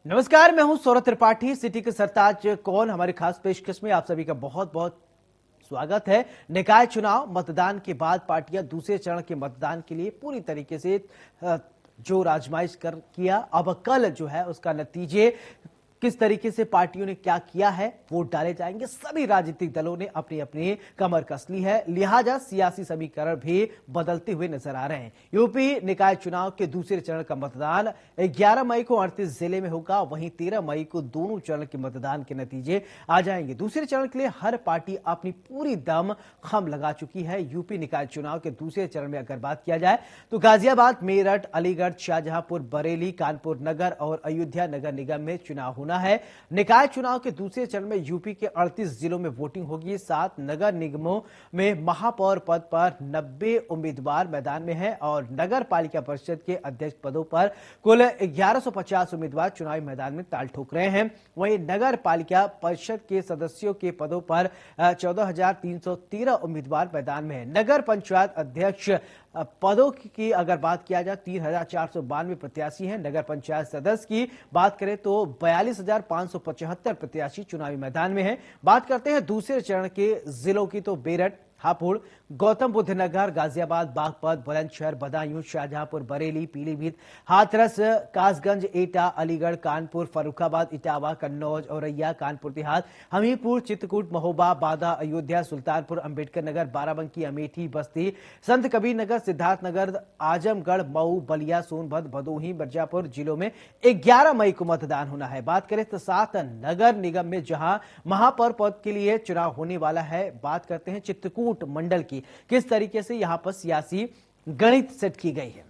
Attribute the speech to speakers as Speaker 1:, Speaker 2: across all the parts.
Speaker 1: नमस्कार, मैं हूं सौरभ त्रिपाठी। सिटी के सरताज कौन हमारी खास पेशकश में आप सभी का बहुत बहुत स्वागत है। निकाय चुनाव मतदान के बाद पार्टियां दूसरे चरण के मतदान के लिए पूरी तरीके से जोर आजमाइश कर किया। अब कल जो है उसका नतीजे किस तरीके से पार्टियों ने क्या किया है, वोट डाले जाएंगे। सभी राजनीतिक दलों ने अपनी अपनी कमर कस ली है, लिहाजा सियासी समीकरण भी बदलते हुए नजर आ रहे हैं। यूपी निकाय चुनाव के दूसरे चरण का मतदान 11 मई को 38 जिले में होगा। वहीं 13 मई को दोनों चरण के मतदान के नतीजे आ जाएंगे। दूसरे चरण के लिए हर पार्टी अपनी पूरी दम खम लगा चुकी है। यूपी निकाय चुनाव के दूसरे चरण में अगर बात किया जाए तो गाजियाबाद, मेरठ, अलीगढ़, शाहजहांपुर, बरेली, कानपुर नगर और अयोध्या नगर निगम में चुनाव है। निकाय चुनाव के दूसरे चरण में यूपी के 38 जिलों में वोटिंग होगी। 7 नगर निगमों में महापौर पद पर 90 उम्मीदवार मैदान में हैं और नगर पालिका परिषद के अध्यक्ष पदों पर कुल 1150 उम्मीदवार चुनावी मैदान में ताल ठोक रहे हैं। वहीं नगर पालिका परिषद के सदस्यों के पदों पर 14,313 उम्मीदवार मैदान में हैं। नगर पंचायत अध्यक्ष पदों की अगर बात किया जाए 3,492 प्रत्याशी हैं। नगर पंचायत सदस्य की बात करें तो 42,575 प्रत्याशी चुनावी मैदान में हैं। बात करते हैं दूसरे चरण के जिलों की तो बेरठ, हापुड़, गौतम बुद्ध नगर, गाजियाबाद, बागपत, बुलंदशहर, बदायूं, शाहजहांपुर, बरेली, पीलीभीत, हाथरस, कासगंज, एटा, अलीगढ़, कानपुर, फर्रुखाबाद, इटावा, कन्नौज, औरैया, कानपुर देहात, हमीरपुर, चित्रकूट, महोबा, बादा, अयोध्या, सुल्तानपुर, अंबेडकर नगर, बाराबंकी, अमेठी, बस्ती, संत कबीर नगर, सिद्धार्थनगर, आजमगढ़, मऊ, बलिया, सोनभद्र, भदोही, मिर्जापुर जिलों में 11 मई को मतदान होना है। बात करें तो 7 नगर निगम में जहां महापौर पद के लिए चुनाव होने वाला है। बात करते हैं चित्रकूट मंडल की, किस तरीके से यहां पर सियासी गणित सेट की गई है।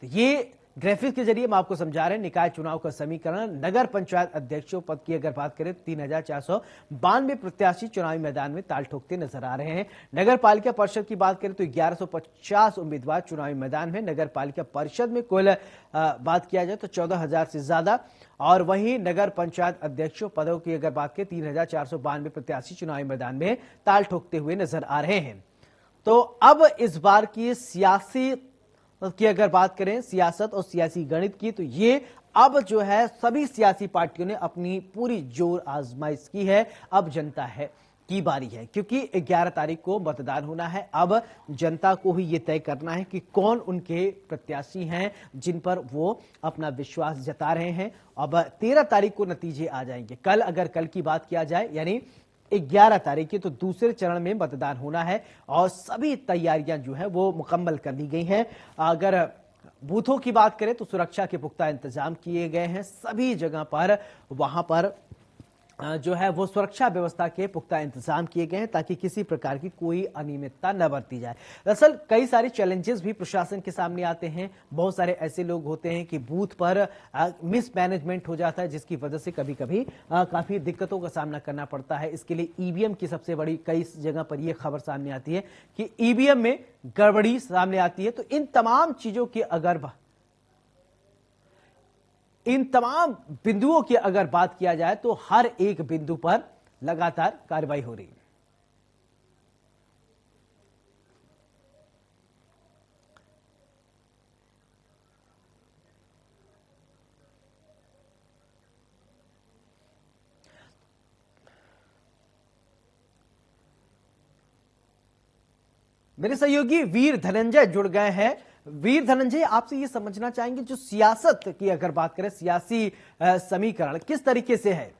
Speaker 1: तो ये ग्राफिक्स के जरिए हम आपको समझा रहे हैं निकाय चुनाव का समीकरण। नगर पंचायत अध्यक्षों पद की अगर बात करें 3,492 प्रत्याशी चुनावी मैदान में ताल ठोकते नजर आ रहे हैं। नगर पालिका परिषद की बात करें तो 1150 उम्मीदवार चुनावी मैदान में। नगर पालिका परिषद में कुल बात किया जाए तो 14,000 से ज्यादा और वहीं नगर पंचायत अध्यक्षों पदों की अगर बात करें 3,492 प्रत्याशी चुनावी मैदान में ताल ठोकते हुए नजर आ रहे हैं। तो अब इस बार की सियासी की अगर बात करें, सियासत और सियासी गणित की, तो ये अब जो है सभी सियासी पार्टियों ने अपनी पूरी जोर आजमाइश की है। अब जनता है की बारी है, क्योंकि 11 तारीख को मतदान होना है। अब जनता को ही ये तय करना है कि कौन उनके प्रत्याशी हैं जिन पर वो अपना विश्वास जता रहे हैं। अब 13 तारीख को नतीजे आ जाएंगे। कल की बात किया जाए यानी 11 तारीख की, तो दूसरे चरण में मतदान होना है और सभी तैयारियां जो है वो मुकम्मल कर ली गई हैं। अगर बूथों की बात करें तो सुरक्षा के पुख्ता इंतजाम किए गए हैं। सभी जगह पर वहां पर जो है वो सुरक्षा व्यवस्था के पुख्ता इंतजाम किए गए हैं ताकि किसी प्रकार की कोई अनियमितता न बरती जाए। दरअसल कई सारे चैलेंजेस भी प्रशासन के सामने आते हैं। बहुत सारे ऐसे लोग होते हैं कि बूथ पर मिसमैनेजमेंट हो जाता है, जिसकी वजह से कभी कभी काफी दिक्कतों का सामना करना पड़ता है। इसके लिए ईवीएम की सबसे बड़ी कई जगह पर यह खबर सामने आती है कि ईवीएम में गड़बड़ी सामने आती है। तो इन तमाम चीजों की इन तमाम बिंदुओं की अगर बात किया जाए तो हर एक बिंदु पर लगातार कार्रवाई हो रही है। मेरे सहयोगी वीर धनंजय जुड़ गए हैं। वीर धनंजय, आपसे ये समझना चाहेंगे जो सियासत की अगर बात करें, सियासी समीकरण किस तरीके से है?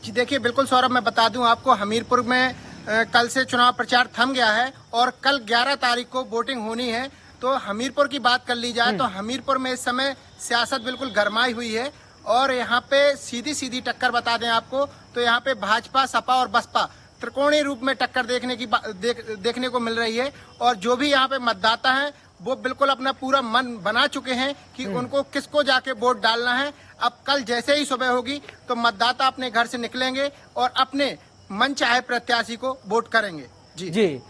Speaker 2: जी देखिए, बिल्कुल सौरभ, मैं बता दूं आपको, हमीरपुर में कल से चुनाव प्रचार थम गया है और कल 11 तारीख को वोटिंग होनी है। तो हमीरपुर की बात कर ली जाए तो हमीरपुर में इस समय सियासत बिल्कुल गरमाई हुई है और यहाँ पे सीधी सीधी टक्कर बता दें आपको तो यहाँ पे भाजपा, सपा और बसपा त्रिकोणीय रूप में टक्कर देखने को मिल रही है। और जो भी यहाँ पे मतदाता हैं वो बिल्कुल अपना पूरा मन बना चुके हैं कि उनको किसको जाके वोट डालना है। अब कल जैसे ही सुबह होगी तो मतदाता अपने घर से निकलेंगे और अपने मन चाहे प्रत्याशी को वोट करेंगे। जी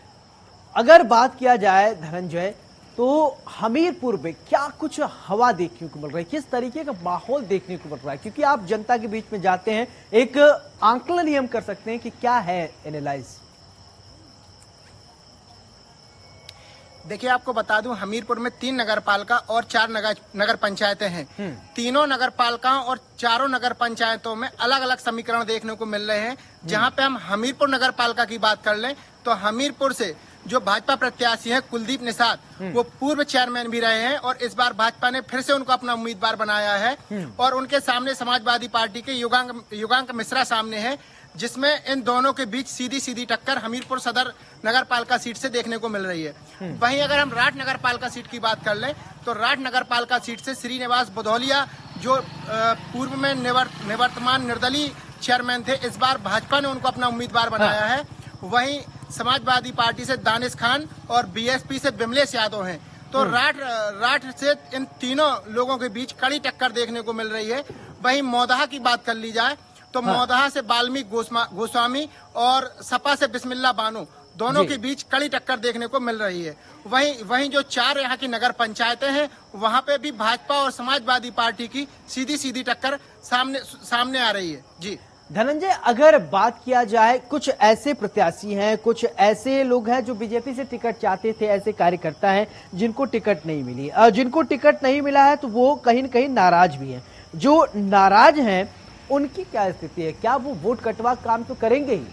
Speaker 1: अगर बात किया जाए धनंजय, तो हमीरपुर में क्या कुछ हवा देखने को मिल रहा है, किस तरीके का माहौल देखने को मिल रहा है? क्योंकि आप जनता के बीच में जाते हैं, एक आंकलन ही हम कर सकते हैं कि क्या है एनालाइज।
Speaker 2: देखिए, आपको बता दूं, हमीरपुर में 3 नगर पालिका और 4 नगर पंचायतें हैं। तीनों नगर पालिकाओं और चारों नगर पंचायतों में अलग अलग समीकरण देखने को मिल रहे हैं। जहां पे हम हमीरपुर नगर पालिका की बात कर लें तो हमीरपुर से जो भाजपा प्रत्याशी है कुलदीप निषाद, वो पूर्व चेयरमैन भी रहे हैं और इस बार भाजपा ने फिर से उनको अपना उम्मीदवार बनाया है। और उनके सामने समाजवादी पार्टी के युगांक मिश्रा सामने है, जिसमें इन दोनों के बीच सीधी सीधी टक्कर हमीरपुर सदर नगर पालिका सीट से देखने को मिल रही है। वहीं अगर हम राठ नगर पालिका सीट की बात कर लें तो राठ नगर पालिका सीट से श्रीनिवास बुधौलिया, जो पूर्व में निवर्तमान निर्दलीय चेयरमैन थे, इस बार भाजपा ने उनको अपना उम्मीदवार बनाया है। वहीं समाजवादी पार्टी से दानिश खान और बीएसपी से विमलेश यादव हैं। तो राठ से इन तीनों लोगों के बीच कड़ी टक्कर देखने को मिल रही है। वहीं मौदहा की बात कर ली जाए तो मौदहा से वाल्मीकि गोस्वामी और सपा से बिस्मिल्ला बानो, दोनों के बीच कड़ी टक्कर देखने को मिल रही है। वहीं जो 4 यहाँ की नगर पंचायतें हैं, वहाँ पे भी भाजपा और समाजवादी पार्टी की सीधी सीधी टक्कर सामने आ रही है। जी
Speaker 1: धनंजय, अगर बात किया जाए, कुछ ऐसे प्रत्याशी हैं, कुछ ऐसे लोग हैं जो बीजेपी से टिकट चाहते थे, ऐसे कार्यकर्ता हैं जिनको टिकट नहीं मिली, जिनको टिकट नहीं मिला है तो वो कहीं न कहीं नाराज भी हैं। जो नाराज हैं उनकी क्या स्थिति है? क्या वो वोट कटवा काम तो करेंगे ही?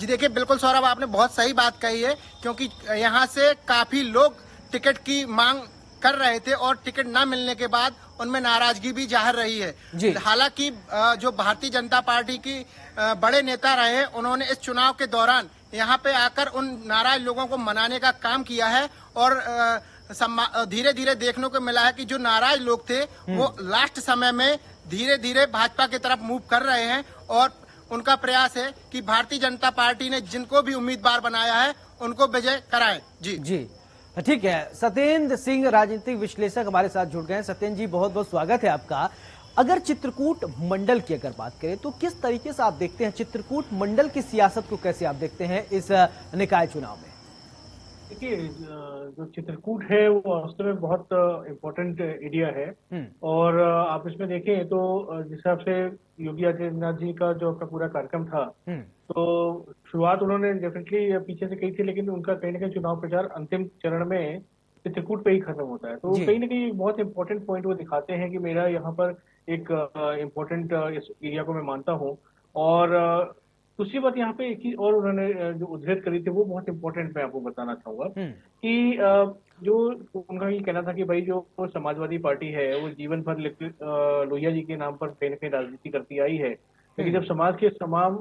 Speaker 2: जी देखिए, बिल्कुल सौरभ, आपने बहुत सही बात कही है, क्योंकि यहाँ से काफी लोग टिकट की मांग कर रहे थे और टिकट न मिलने के बाद उनमें नाराजगी भी जाहिर रही है। हालांकि जो भारतीय जनता पार्टी की बड़े नेता रहे हैं, उन्होंने इस चुनाव के दौरान यहाँ पे आकर उन नाराज लोगों को मनाने का काम किया है और धीरे धीरे देखने को मिला है कि जो नाराज लोग थे वो लास्ट समय में धीरे धीरे भाजपा की तरफ मूव कर रहे हैं और उनका प्रयास है कि भारतीय जनता पार्टी ने जिनको भी उम्मीदवार बनाया है उनको विजय कराएं। जी
Speaker 1: ठीक है। सत्येंद्र सिंह, राजनीतिक विश्लेषक, हमारे साथ जुड़ गए हैं। सत्येंद्र जी, बहुत बहुत स्वागत है आपका। अगर चित्रकूट मंडल की अगर बात करें तो किस तरीके से आप देखते हैं चित्रकूट मंडल की सियासत को, कैसे आप देखते हैं इस निकाय चुनाव में?
Speaker 3: देखिए, जो चित्रकूट है वो वास्तव में बहुत इम्पोर्टेंट एरिया है और आप इसमें देखें तो जिस हिसाब से योगी आदित्यनाथ जी का जो अपना पूरा कार्यक्रम था, तो शुरुआत उन्होंने डेफिनेटली पीछे से की थी, लेकिन उनका कहीं ना कहीं चुनाव प्रचार अंतिम चरण में चित्रकूट पे ही खत्म होता है। तो कहीं ना कहीं एक बहुत इंपॉर्टेंट पॉइंट वो दिखाते हैं कि मेरा यहाँ पर एक इम्पोर्टेंट इस एरिया को मैं मानता हूँ। और दूसरी बात यहाँ पे एक ही और उन्होंने जो उद्धृत करी थी वो बहुत इंपॉर्टेंट मैं आपको बताना चाहूंगा कि जो उनका ये कहना था कि भाई जो समाजवादी पार्टी है वो जीवन भर लोहिया जी के नाम पर कहीं ना कहीं राजनीति करती आई है, लेकिन जब समाज के तमाम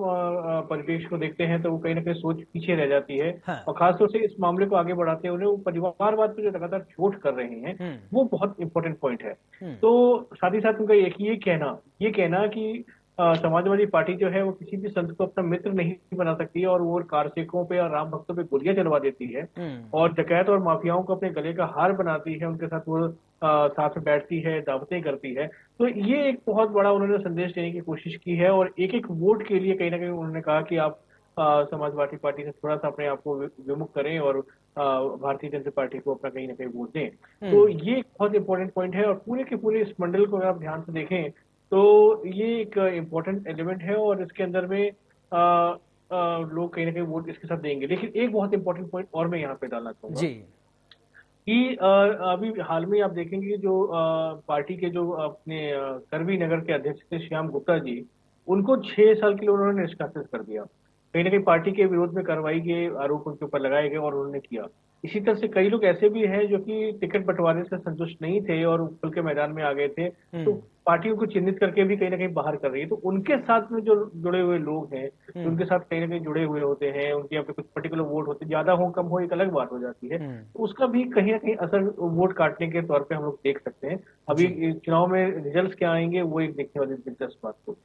Speaker 3: परिवेश को देखते हैं तो वो कहीं ना कहीं सोच पीछे रह जाती है। और खासतौर से इस मामले को आगे बढ़ाते हुए वो परिवारवाद पर जो लगातार चोट कर रहे हैं वो बहुत इंपॉर्टेंट पॉइंट है। तो साथ ही साथ उनका एक ये कहना कि समाजवादी पार्टी जो है वो किसी भी संत को अपना मित्र नहीं बना सकती है और वो कारसेकों पे और राम भक्तों पे गोलियां चलवा देती है और डकैत और माफियाओं को अपने गले का हार बनाती है, उनके साथ वो साथ में बैठती है, दावतें करती है। तो ये एक बहुत बड़ा उन्होंने संदेश देने की कोशिश की है और एक एक वोट के लिए कहीं ना कहीं उन्होंने कहा कि आप समाजवादी पार्टी से थोड़ा सा अपने आप को विमुख करें और भारतीय जनता पार्टी को अपना कहीं ना कहीं वोट दें। तो ये एक बहुत इंपॉर्टेंट पॉइंट है और पूरे के पूरे इस मंडल को अगर आप ध्यान से देखें तो ये एक इम्पोर्टेंट एलिमेंट है और इसके अंदर में लोग कहीं ना कहीं वोट इसके साथ देंगे। लेकिन एक बहुत इंपॉर्टेंट पॉइंट और मैं यहाँ पे डालना चाहूंगा कि अभी हाल में आप देखेंगे जो पार्टी के जो अपने करवी नगर के अध्यक्ष थे श्याम गुप्ता जी, उनको 6 साल के लिए उन्होंने निष्कासित कर दिया। कहीं ना कहीं पार्टी के विरोध में कार्रवाई के आरोप उनके ऊपर लगाए गए और उन्होंने किया। इसी तरह से कई लोग ऐसे भी हैं जो कि टिकट बंटवारे से संतुष्ट नहीं थे और खुल के मैदान में आ गए थे, तो पार्टियों को चिन्हित करके भी कहीं ना कहीं बाहर कर रही है। तो उनके साथ में जो जुड़े हुए लोग हैं, उनके साथ कहीं ना कहीं जुड़े हुए होते हैं, उनके यहाँ पे कुछ पर्टिकुलर वोट होते हैं, ज्यादा हो कम हो एक अलग बात हो जाती है, तो उसका भी कहीं ना कहीं असर वोट काटने के तौर पर हम लोग देख सकते हैं। अभी चुनाव में रिजल्ट क्या आएंगे वो एक देखने वाली दिलचस्प बात को।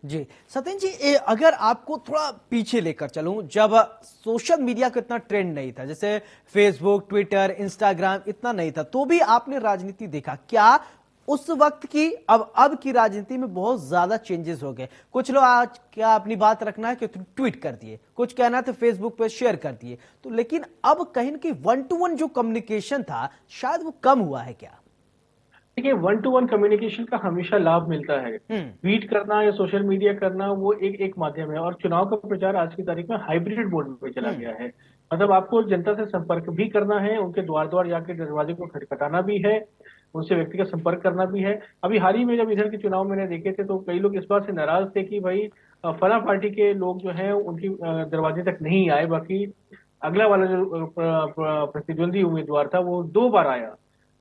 Speaker 1: जी सत्येंद्र जी, अगर आपको थोड़ा पीछे लेकर चलूं, जब सोशल मीडिया का इतना ट्रेंड नहीं था, जैसे फेसबुक, ट्विटर, इंस्टाग्राम इतना नहीं था, तो भी आपने राजनीति देखा, क्या उस वक्त की अब की राजनीति में बहुत ज्यादा चेंजेस हो गए? कुछ लोग आज क्या अपनी बात रखना है कि ट्वीट कर दिए, कुछ कहना था फेसबुक पे शेयर कर दिए, तो लेकिन अब कहीं ना कहीं 1-to-1 जो कम्युनिकेशन था शायद वो कम हुआ है क्या?
Speaker 3: देखिए, 1-to-1 कम्युनिकेशन का हमेशा लाभ मिलता है। ट्वीट करना या सोशल मीडिया करना वो एक एक माध्यम है, और चुनाव का प्रचार आज की तारीख में हाइब्रिड मोड में चला गया है। मतलब आपको जनता से संपर्क भी करना है, उनके द्वार द्वार जाके दरवाजे को खटखटाना भी है, उनसे व्यक्तिगत संपर्क करना भी है। अभी हाल ही में जब इधर के चुनाव मैंने देखे थे तो कई लोग इस बात से नाराज थे कि भाई फला पार्टी के लोग जो हैं उनकी दरवाजे तक नहीं आए, बाकी अगला वाला जो प्रतिद्वंदी उम्मीदवार था वो 2 बार आया।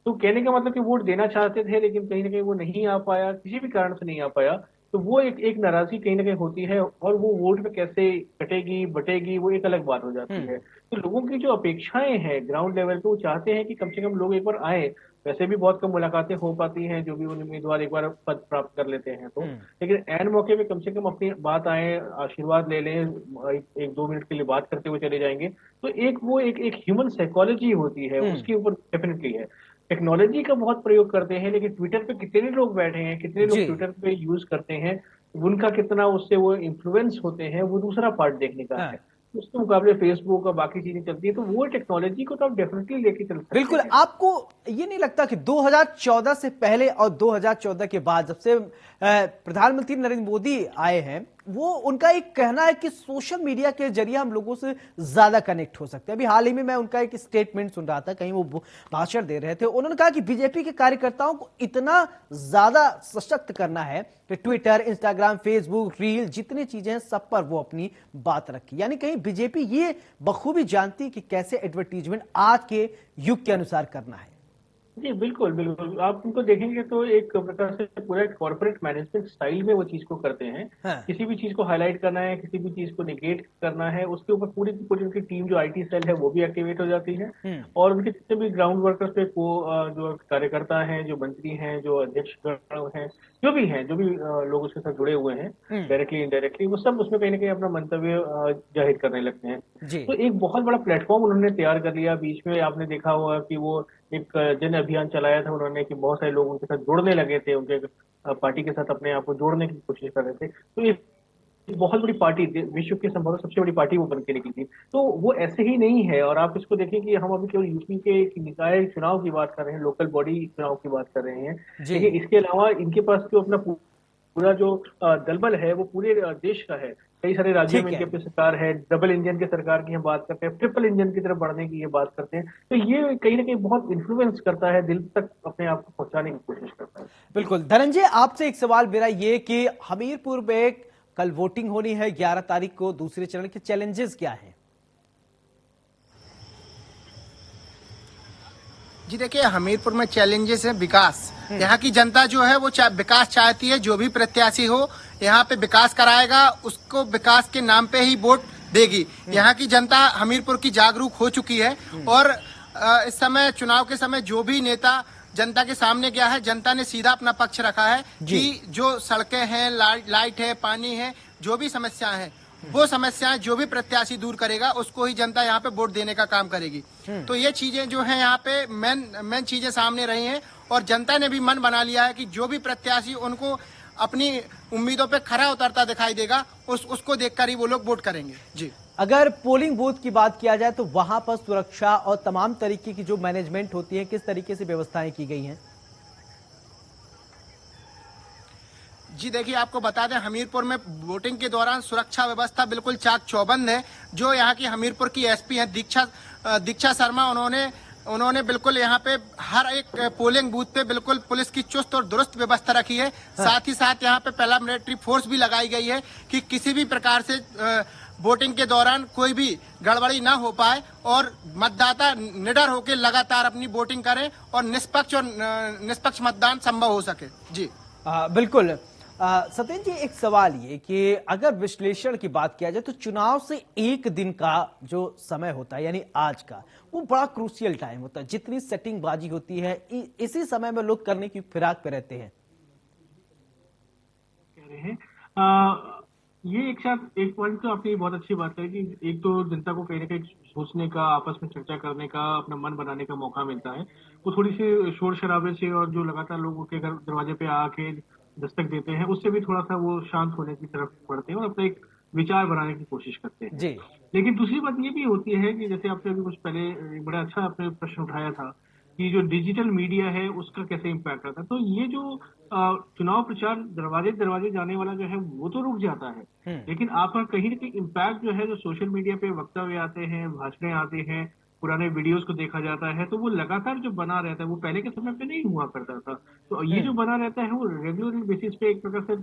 Speaker 3: तो कहने का मतलब कि वोट देना चाहते थे लेकिन कहीं ना कहीं वो नहीं आ पाया, किसी भी कारण से नहीं आ पाया। तो वो एक एक नाराजगी कहीं ना कहीं होती है, और वो वोट में कैसे कटेगी बटेगी वो एक अलग बात हो जाती है। तो लोगों की जो अपेक्षाएं हैं ग्राउंड लेवल पे, वो चाहते हैं कि कम से कम लोग एक बार आए। वैसे भी बहुत कम मुलाकातें हो पाती हैं, जो भी उम्मीदवार एक बार पद प्राप्त कर लेते हैं तो, लेकिन एन मौके पे कम से कम अपनी बात आए, आशीर्वाद ले लें, एक 2 मिनट के लिए बात करते हुए चले जाएंगे। तो एक वो एक ह्यूमन साइकोलॉजी होती है, उसके ऊपर डेफिनेटली है। टेक्नोलॉजी का बहुत प्रयोग करते हैं, लेकिन ट्विटर पे कितने लोग बैठे हैं, कितने लोग
Speaker 1: जी।
Speaker 3: ट्विटर पे यूज करते हैं, उनका कितना उससे वो इन्फ्लुएंस होते हैं, वो दूसरा पार्ट देखने का है।
Speaker 1: हाँ।
Speaker 3: उसके मुकाबले फेसबुक और बाकी चीजें चलती है, तो वो टेक्नोलॉजी को तो आप डेफिनेटली लेके चल सकते
Speaker 1: बिल्कुल।
Speaker 3: हैं।
Speaker 1: आपको ये नहीं लगता कि 2014 से पहले और 2014 के बाद जब से प्रधानमंत्री नरेंद्र मोदी आए हैं, वो उनका एक कहना है कि सोशल मीडिया के जरिए हम लोगों से ज्यादा कनेक्ट हो सकते हैं। अभी हाल ही में मैं उनका एक स्टेटमेंट सुन रहा था, कहीं वो भाषण दे रहे थे, उन्होंने कहा कि बीजेपी के कार्यकर्ताओं को इतना ज्यादा सशक्त करना है कि ट्विटर, इंस्टाग्राम, फेसबुक, रील, जितनी चीजें हैं सब पर वो अपनी बात रखी। यानी कहीं बीजेपी ये बखूबी जानती है कि कैसे एडवर्टीजमेंट आज के युग के अनुसार करना है।
Speaker 3: जी बिल्कुल बिल्कुल, आप उनको देखेंगे तो एक प्रकार से पूरा कॉर्पोरेट मैनेजमेंट स्टाइल में वो चीज को करते हैं।
Speaker 1: हाँ।
Speaker 3: किसी भी चीज को हाईलाइट करना है, किसी भी चीज को निगेट करना है, उसके ऊपर पूरी की पूरी उनकी टीम जो आईटी सेल है वो भी एक्टिवेट हो जाती है। और उनके जितने भी ग्राउंड वर्कर्स पे जो कार्यकर्ता हैं, जो मंत्री हैं, जो अध्यक्ष हैं, जो भी हैं, जो भी लोग उसके साथ जुड़े हुए हैं डायरेक्टली इनडायरेक्टली, वो सब उसमें कहीं ना कहीं अपना मंतव्य जाहिर करने लगते हैं।
Speaker 1: जी।
Speaker 3: तो एक बहुत बड़ा प्लेटफॉर्म उन्होंने तैयार कर लिया। बीच में आपने देखा होगा कि वो एक जन अभियान चलाया था उन्होंने, कि बहुत सारे लोग उनके साथ जुड़ने लगे थे, उनके पार्टी के साथ अपने आप को जोड़ने की कोशिश कर रहे थे। तो ये बहुत बड़ी पार्टी, विश्व की संभवतः सबसे बड़ी पार्टी वो बन के निकली थी। तो वो ऐसे ही नहीं है। और आप इसको देखें कि हम अभी केवल यूपी के एक निकाय चुनाव की बात कर रहे हैं, लोकल बॉडी चुनाव की बात कर रहे हैं,
Speaker 1: जी।
Speaker 3: लेकिन इसके अलावा इनके पास जो अपना पूरा जो दलबल है वो पूरे देश का है। कई सारे राज्यों में
Speaker 1: ठीक
Speaker 3: इनके
Speaker 1: है।
Speaker 3: अपनी सरकार है। डबल इंजन की सरकार की हम बात करते हैं, ट्रिपल इंजन की तरफ बढ़ने की ये बात करते हैं। तो ये कहीं ना कहीं बहुत इन्फ्लुएंस करता है, दिल तक अपने आप को पहुंचाने की कोशिश करता है।
Speaker 1: बिल्कुल। धनंजय, आपसे एक सवाल मेरा ये कि हमीरपुर में कल वोटिंग होनी है 11 तारीख को, दूसरे चरण के चैलेंजेस क्या हैं?
Speaker 2: जी देखिए, हमीरपुर में चैलेंजेस है विकास। यहाँ की जनता जो है वो विकास चाहती है। जो भी प्रत्याशी हो यहाँ पे विकास कराएगा, उसको विकास के नाम पे ही वोट देगी। यहाँ की जनता हमीरपुर की जागरूक हो चुकी है। और इस समय चुनाव के समय जो भी नेता जनता के सामने गया है, जनता ने सीधा अपना पक्ष रखा है कि जो सड़कें हैं, लाइट है, पानी है, जो भी समस्याएं हैं, वो समस्याएं जो भी प्रत्याशी दूर करेगा उसको ही जनता यहाँ पे वोट देने का काम करेगी। तो ये चीजें जो हैं यहाँ पे मेन चीजें सामने रही हैं। और जनता ने भी मन बना लिया है कि जो भी प्रत्याशी उनको अपनी उम्मीदों पे खरा उतरता दिखाई देगा, उसको देखकर ही वो लोग वोट करेंगे। जी।
Speaker 1: अगर पोलिंग बूथ की बात किया जाए तो वहां पर सुरक्षा और तमाम तरीके की जो मैनेजमेंट होती है, किस तरीके से व्यवस्थाएं की गई हैं?
Speaker 2: जी देखिए, आपको बता दें, हमीरपुर में वोटिंग के दौरान सुरक्षा व्यवस्था बिल्कुल चाक चौबंद है। जो यहाँ की हमीरपुर की एसपी हैं दीक्षा शर्मा, उन्होंने बिल्कुल यहाँ पे हर एक पोलिंग बूथ पे बिल्कुल पुलिस की चुस्त और दुरुस्त व्यवस्था रखी है। साथ ही साथ यहाँ पे पैरामिलिट्री फोर्स भी लगाई गई है कि किसी भी प्रकार से वोटिंग के दौरान कोई भी गड़बड़ी ना हो पाए और मतदाता निडर होकर लगातार अपनी वोटिंग करें और निष्पक्ष मतदान संभव हो सके। जी
Speaker 1: बिल्कुल। सत्येंद्र जी, एक सवाल ये कि अगर विश्लेषण की बात किया जाए तो चुनाव से एक दिन का जो समय होता है, यानी आज का, वो बड़ा क्रूशियल टाइम होता है। जितनी सेटिंग बाजी होती है इसी समय में लोग करने की फिराक पे रहते हैं।
Speaker 3: कह रहे हैं ये एक साथ एक पॉइंट तो आपने बहुत अच्छी बात है कि एक तो जनता को कहीं ना कहीं सोचने का, आपस में चर्चा करने का, अपना मन बनाने का मौका मिलता है। वो थोड़ी सी शोर शराबे से और जो लगातार लोगों के घर दरवाजे पे आके दस्तक देते हैं, उससे भी थोड़ा सा वो शांत होने की तरफ बढ़ते हैं और अपना एक विचार बनाने की कोशिश करते हैं।
Speaker 1: जी।
Speaker 3: लेकिन दूसरी बात ये भी होती है कि जैसे आपने अभी कुछ पहले बड़ा अच्छा आपने प्रश्न उठाया था कि जो डिजिटल मीडिया है उसका कैसे इम्पैक्ट आता है। तो ये जो चुनाव प्रचार दरवाजे दरवाजे जाने वाला जो है वो तो रुक जाता है, लेकिन आपका कहीं ना कहीं इम्पैक्ट जो है, जो सोशल मीडिया पे वक्तव्य आते हैं, भाषणें आते हैं, पुराने वीडियोस को देखा जाता है, तो वो लगातार जो बना रहता है वो पहले के समय पे नहीं हुआ करता था। तो ये जो बना रहता है वो रेगुलर बेसिस पे एक प्रकार से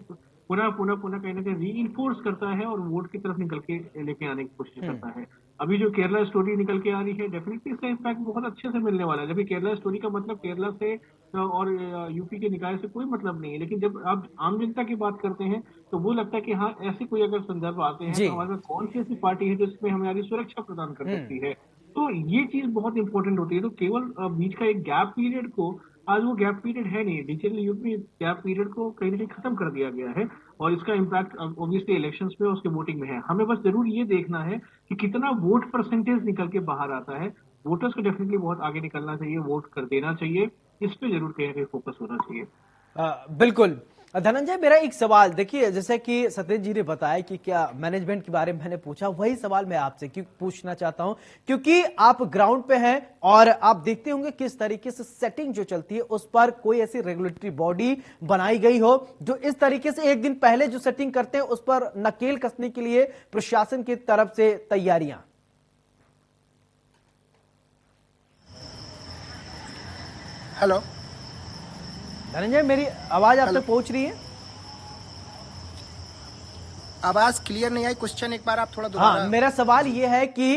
Speaker 3: पुनः पुनः पुनः कहीं ना कहीं री करता है और वोट की तरफ निकल के लेके आने की कोशिश करता है। अभी जो केरला स्टोरी निकल के आ रही है, डेफिनेटली इसका इम्पैक्ट बहुत अच्छे से मिलने वाला है। जबकि केरला स्टोरी का मतलब केरला से और यूपी के निकाय से कोई मतलब नहीं है, लेकिन जब आप आम जनता की बात करते हैं तो वो लगता है कि हाँ, ऐसे कोई अगर संदर्भ आते हैं
Speaker 1: जी।
Speaker 3: तो हमारे पास कौन सी ऐसी पार्टी है जो इसमें हमारी सुरक्षा प्रदान कर सकती है। तो ये चीज बहुत इंपॉर्टेंट होती है। तो केवल बीच का एक गैप पीरियड को, आज वो गैप पीरियड है नहीं, डिजिटल युग में गैप पीरियड को कहीं ना कहीं खत्म कर दिया गया है और इसका इम्पैक्ट ऑब्वियसली इलेक्शंस में, उसके वोटिंग में है। हमें बस जरूर ये देखना है कि कितना वोट परसेंटेज निकल के बाहर आता है। वोटर्स को डेफिनेटली बहुत आगे निकलना चाहिए, वोट कर देना चाहिए, इस पे जरूर कहीं ना कहीं फोकस होना चाहिए।
Speaker 1: बिल्कुल। धनंजय, मेरा एक सवाल, देखिए जैसे कि सत्येंद्र जी ने बताया कि क्या मैनेजमेंट के बारे में मैंने पूछा, वही सवाल मैं आपसे क्यों पूछना चाहता हूं, क्योंकि आप ग्राउंड पे हैं और आप देखते होंगे किस तरीके से सेटिंग जो चलती है उस पर कोई ऐसी रेगुलेटरी बॉडी बनाई गई हो जो इस तरीके से एक दिन पहले जो सेटिंग करते हैं उस पर नकेल कसने के लिए प्रशासन की तरफ से तैयारियां।
Speaker 2: हेलो
Speaker 1: धनंजय, मेरी आवाज आप तक पहुंच रही है?
Speaker 2: आवाज क्लियर नहीं आई, क्वेश्चन एक बार आप थोड़ा दोबारा।
Speaker 1: हाँ, मेरा सवाल यह है कि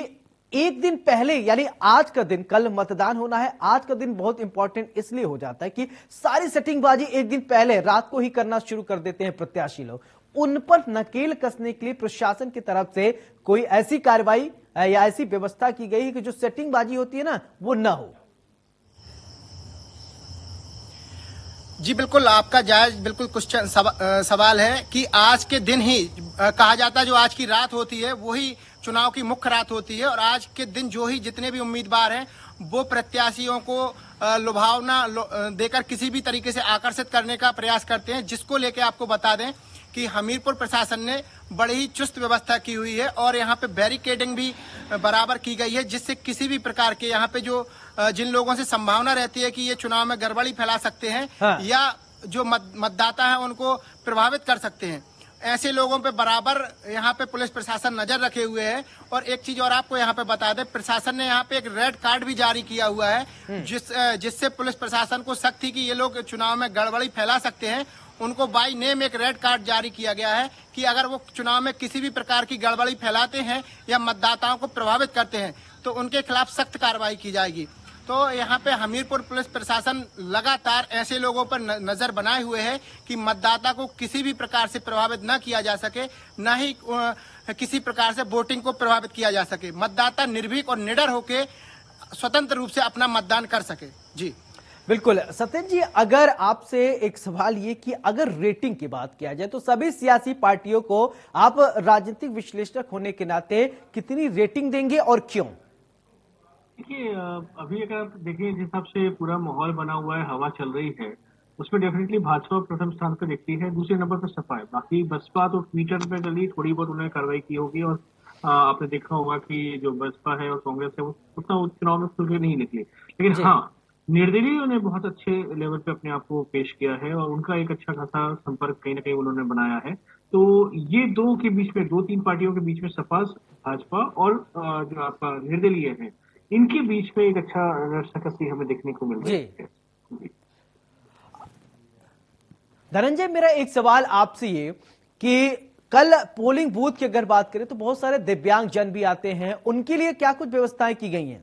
Speaker 1: एक दिन पहले यानी आज का दिन, कल मतदान होना है, आज का दिन बहुत इंपॉर्टेंट इसलिए हो जाता है कि सारी सेटिंगबाजी एक दिन पहले रात को ही करना शुरू कर देते हैं प्रत्याशी लोग। उन पर नकेल कसने के लिए प्रशासन की तरफ से कोई ऐसी कार्रवाई या ऐसी व्यवस्था की गई कि जो सेटिंगबाजी होती है ना वो ना हो।
Speaker 2: जी बिल्कुल, आपका जायज बिल्कुल क्वेश्चन सवाल है कि आज के दिन ही कहा जाता है, जो आज की रात होती है वही चुनाव की मुख्य रात होती है और आज के दिन जो ही जितने भी उम्मीदवार हैं वो प्रत्याशियों को लुभावना देकर किसी भी तरीके से आकर्षित करने का प्रयास करते हैं, जिसको लेके आपको बता दें कि हमीरपुर प्रशासन ने बड़ी ही चुस्त व्यवस्था की हुई है और यहाँ पे बैरिकेडिंग भी बराबर की गई है, जिससे किसी भी प्रकार के यहाँ पे जो जिन लोगों से संभावना रहती है कि ये चुनाव में गड़बड़ी फैला सकते हैं
Speaker 1: हाँ।
Speaker 2: या जो मतदाता है उनको प्रभावित कर सकते हैं, ऐसे लोगों पे बराबर यहाँ पे पुलिस प्रशासन नजर रखे हुए है। और एक चीज और आपको यहाँ पे बता दें, प्रशासन ने यहाँ पे एक रेड कार्ड भी जारी किया हुआ है जिससे पुलिस प्रशासन को सख्त थी कि ये लोग चुनाव में गड़बड़ी फैला सकते हैं। उनको बाय नेम एक रेड कार्ड जारी किया गया है कि अगर वो चुनाव में किसी भी प्रकार की गड़बड़ी फैलाते हैं या मतदाताओं को प्रभावित करते हैं तो उनके खिलाफ सख्त कार्रवाई की जाएगी। तो यहाँ पे हमीरपुर पुलिस प्रशासन लगातार ऐसे लोगों पर नजर बनाए हुए है कि मतदाता को किसी भी प्रकार से प्रभावित न किया जा सके, न ही किसी प्रकार से वोटिंग को प्रभावित किया जा सके। मतदाता निर्भीक और निडर होकर स्वतंत्र रूप से अपना मतदान कर सके। जी
Speaker 1: बिल्कुल। सत्येंद्र जी, अगर आपसे एक सवाल ये कि अगर रेटिंग की बात किया जाए तो सभी सियासी पार्टियों को आप राजनीतिक विश्लेषक होने के नाते कितनी रेटिंग देंगे और क्यों?
Speaker 3: देखिए, अभी अगर आप देखें जिस हिसाब से पूरा माहौल बना हुआ है, हवा चल रही है, उसमें डेफिनेटली भाजपा प्रथम स्थान पर दिखती है, दूसरे नंबर पर सपा है। बाकी बसपा तो ट्विटर पे चली, थोड़ी बहुत उन्होंने कार्रवाई की होगी और आपने देखा होगा कि जो बसपा है और कांग्रेस है वो उतना चुनाव में खुल के नहीं निकली। लेकिन हाँ, निर्दलीयों ने बहुत अच्छे लेवल पे अपने आप को पेश किया है और उनका एक अच्छा खासा संपर्क कहीं ना कहीं उन्होंने बनाया है। तो ये दो के बीच में, दो तीन पार्टियों के बीच में सपा, भाजपा और जो आपका निर्दलीय है, इनके बीच में एक अच्छा रस्साकसी हमें देखने को मिल रही है।
Speaker 1: धनंजय, मेरा एक सवाल आपसे ये कि कल पोलिंग बूथ की अगर बात करें तो बहुत सारे दिव्यांग जन भी आते हैं, उनके लिए क्या कुछ व्यवस्थाएं की गई हैं?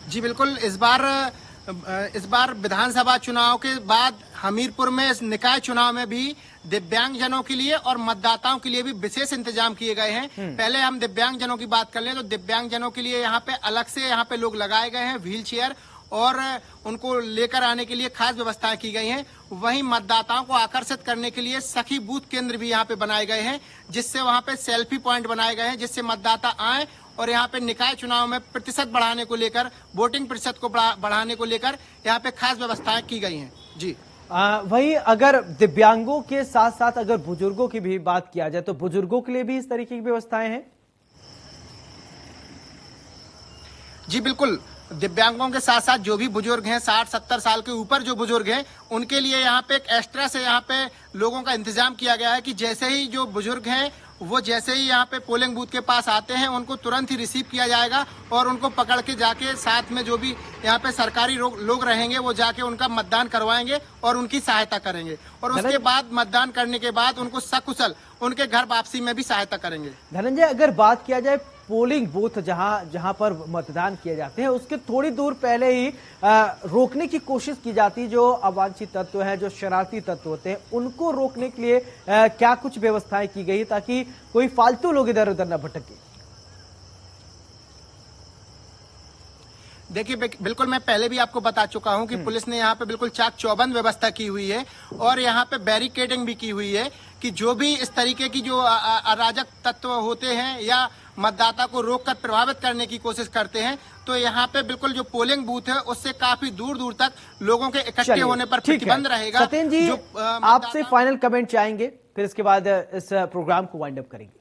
Speaker 2: जी बिल्कुल, इस बार विधानसभा चुनाव के बाद हमीरपुर में इस निकाय चुनाव में भी दिव्यांग जनों के लिए और मतदाताओं के लिए भी विशेष इंतजाम किए गए हैं। पहले हम दिव्यांग जनों की बात कर लें तो दिव्यांग जनों के लिए यहाँ पे अलग से यहाँ पे लोग लगाए गए हैं, व्हील चेयर, और उनको लेकर आने के लिए खास व्यवस्थाएं की गई हैं। वहीं मतदाताओं को आकर्षित करने के लिए सखी बूथ केंद्र भी यहाँ पे बनाए गए हैं, जिससे वहाँ पे सेल्फी पॉइंट बनाए गए हैं, जिससे मतदाता आए और यहाँ पे निकाय चुनाव में प्रतिशत बढ़ाने को लेकर, वोटिंग प्रतिशत को बढ़ाने को लेकर यहाँ पे खास व्यवस्थाएं की गई हैं। जी
Speaker 1: वहीं अगर दिव्यांगों के साथ साथ अगर बुजुर्गों की भी बात किया जाए तो बुजुर्गों के लिए भी इस तरीके की व्यवस्थाएं हैं?
Speaker 2: जी बिल्कुल, दिव्यांगों के साथ साथ जो भी बुजुर्ग हैं 60-70 साल के ऊपर जो बुजुर्ग हैं उनके लिए यहाँ पे एक एक्स्ट्रा से यहाँ पे लोगों का इंतजाम किया गया है कि जैसे ही जो बुजुर्ग हैं वो जैसे ही यहाँ पे पोलिंग बूथ के पास आते हैं उनको तुरंत ही रिसीव किया जाएगा और उनको पकड़ के जाके साथ में जो भी यहाँ पे सरकारी लोग रहेंगे वो जाके उनका मतदान करवाएंगे और उनकी सहायता करेंगे और उसके बाद मतदान करने के बाद उनको सकुशल उनके घर वापसी में भी सहायता करेंगे।
Speaker 1: धनंजय, अगर बात किया जाए पोलिंग बूथ जहां पर मतदान किए जाते हैं उसके थोड़ी दूर पहले ही रोकने की कोशिश की जाती, जो अवांछित तत्व है, जो शरारती तत्व होते हैं, उनको रोकने के लिए क्या कुछ व्यवस्थाएं की गई ताकि कोई फालतू लोग इधर उधर न भटके?
Speaker 2: देखिए बिल्कुल, मैं पहले भी आपको बता चुका हूं कि पुलिस ने यहाँ पे बिल्कुल चाक चौबंद व्यवस्था की हुई है और यहाँ पे बैरिकेडिंग भी की हुई है कि जो भी इस तरीके की जो अराजक तत्व होते हैं या मतदाता को रोककर प्रभावित करने की कोशिश करते हैं तो यहाँ पे बिल्कुल जो पोलिंग बूथ है उससे काफी दूर दूर तक लोगों के इकट्ठे होने पर प्रतिबंध रहेगा।
Speaker 1: सत्येंद्र जी, आपसे फाइनल कमेंट चाहेंगे, फिर इसके बाद इस प्रोग्राम को वाइंड अप करेंगे।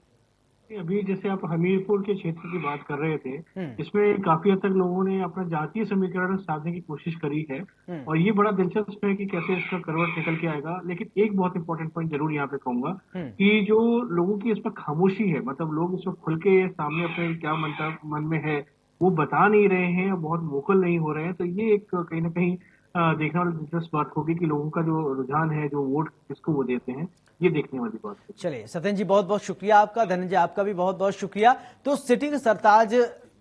Speaker 3: अभी जैसे आप हमीरपुर के क्षेत्र की बात कर रहे थे, इसमें काफी हद तक लोगों ने अपना जातीय समीकरण साधने की कोशिश करी है और ये बड़ा दिलचस्प है कि कैसे इसका करवट निकल के आएगा। लेकिन एक बहुत इंपॉर्टेंट पॉइंट जरूर यहाँ पे कहूंगा कि जो लोगों की इस पर खामोशी है, मतलब लोग इसमें खुल के सामने अपने क्या मन में है वो बता नहीं रहे हैं, बहुत वोकल नहीं हो रहे हैं, तो ये एक कहीं ना कहीं देखने वाली दिलचस्प बात होगी कि लोगों का जो रुझान है, जो वोट किसको वो देते हैं, ये देखने वाली बात है।
Speaker 1: चलिए सत्येंद्र जी, बहुत बहुत शुक्रिया आपका। धनंजय, आपका भी बहुत बहुत शुक्रिया। तो सिटिंग सरताज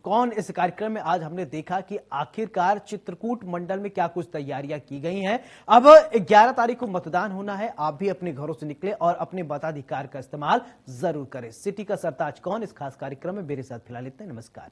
Speaker 1: कौन इस कार्यक्रम में आज हमने देखा कि आखिरकार चित्रकूट मंडल में क्या कुछ तैयारियां की गई हैं। अब 11 तारीख को मतदान होना है, आप भी अपने घरों से निकले और अपने मताधिकार का इस्तेमाल जरूर करें। सिटी का सरताज कौन इस खास कार्यक्रम में मेरे साथ फिलहाल इतना। नमस्कार।